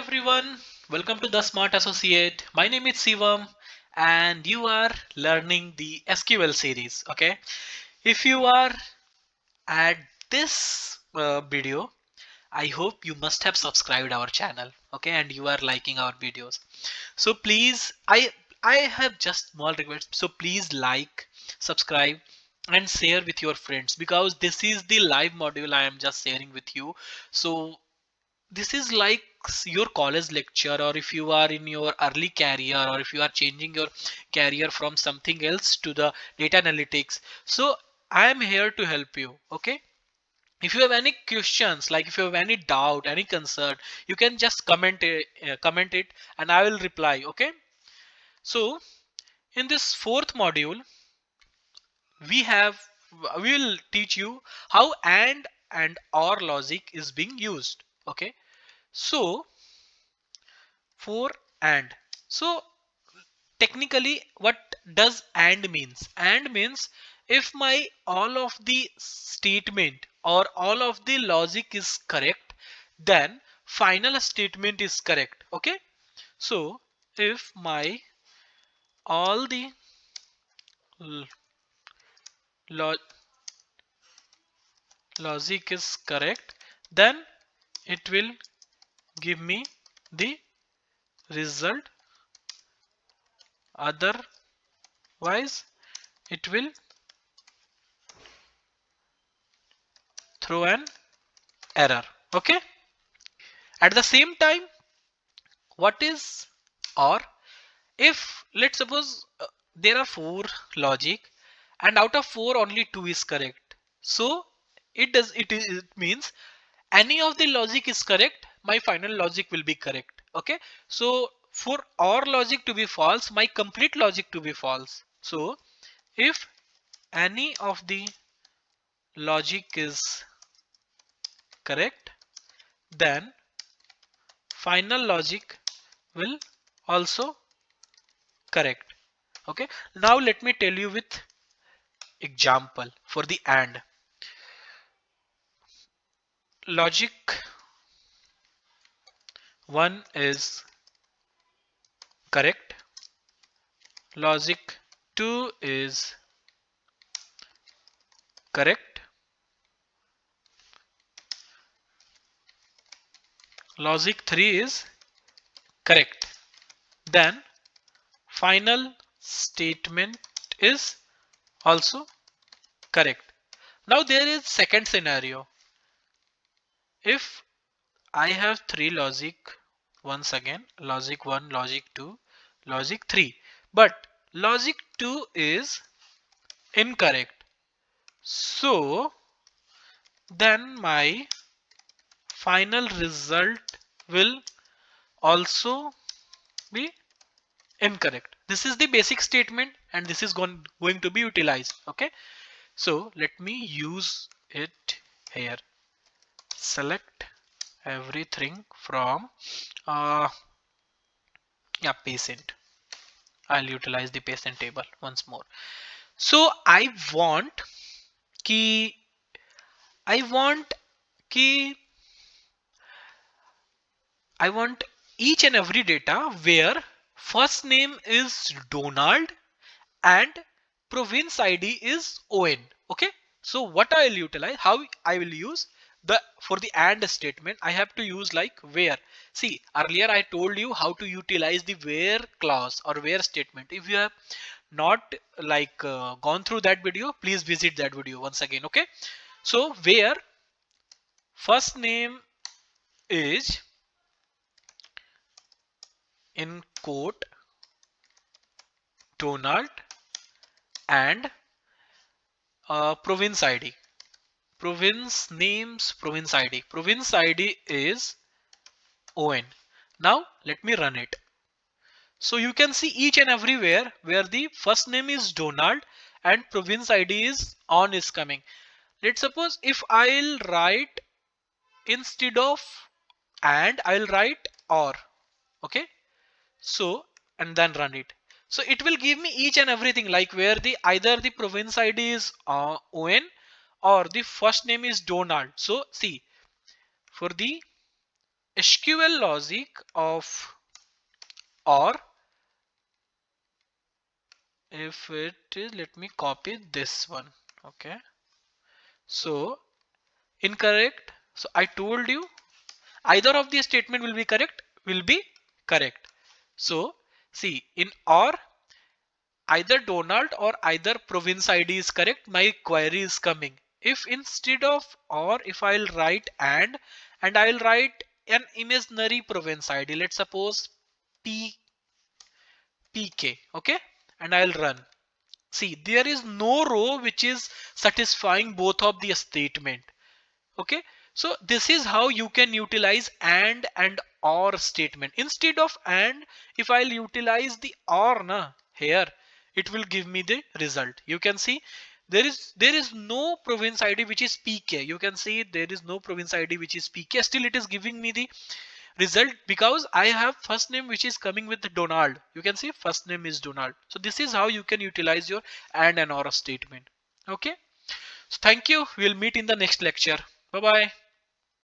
everyone, welcome to the Smart Associate. My name is Sivam and you are learning the SQL series. Okay, if you are at this video, I hope you must have subscribed our channel. Okay, and you are liking our videos. So please, I have just small request. So please like, subscribe, and share with your friends because this is the live module I am just sharing with you. So this is like your college lecture, or if you are in your early career, or if you are changing your career from something else to the data analytics. So I am here to help you. Okay, if you have any questions, like if you have any doubt, any concern, you can just comment it and I will reply. Okay, so in this fourth module we have we will teach you how and or logic is being used. Okay, so for and, so technically what does and means? And means if my all of the statement or all of the logic is correct, then final statement is correct. Okay, so if my all the l- lo- logic is correct, then it will give me the result. Otherwise it will throw an error. Okay, at the same time, what is or? If let's suppose there are four logic and out of four only two is correct, so it means any of the logic is correct, my final logic will be correct. Okay, so for or logic to be false, my complete logic to be false. So if any of the logic is correct, then final logic will also correct. Okay, now let me tell you with example for the and. Logic 1 is correct, logic 2 is correct, logic 3 is correct, then final statement is also correct. Now there is second scenario. If I have three logic, once again logic 1, logic 2, logic 3, but logic 2 is incorrect, so then my final result will also be incorrect. This is the basic statement and this is going to be utilized. Okay, so let me use it here. Select everything from yeah, patient. I'll utilize the patient table once more. So key I want key I want each and every data where first name is Donald and province ID is ON. Okay, so what I'll utilize, how I will use the for the AND statement, I have to use like where. See, earlier I told you how to utilize the where clause or where statement. If you have not like gone through that video, please visit that video once again. Okay, so where first name is in quote Donald and province ID. Province names, province ID. Province ID is ON. Now let me run it. So you can see each and everywhere where the first name is Donald and province ID is on is coming. Let's suppose if I'll write instead of and, I'll write or. Okay, so and then run it. So it will give me each and everything like where the either the province ID is ON or the first name is Donald. So see, for the SQL logic of or, if it is, let me copy this one. Okay, so incorrect. So I told you either of these statement will be correct. So see, in or, either Donald or either province ID is correct, my query is coming. If instead of or, if I'll write and I'll write an imaginary province ID, let's suppose PK, okay, and I'll run. See, there is no row which is satisfying both of the statement. Okay, so this is how you can utilize and or statement. Instead of and, if I'll utilize the or na here, it will give me the result. You can see there is no province ID which is PK. You can see there is no province ID which is PK. Still it is giving me the result because I have first name which is coming with Donald. You can see first name is Donald. So this is how you can utilize your and or statement. Okay, so thank you. We'll meet in the next lecture. Bye bye.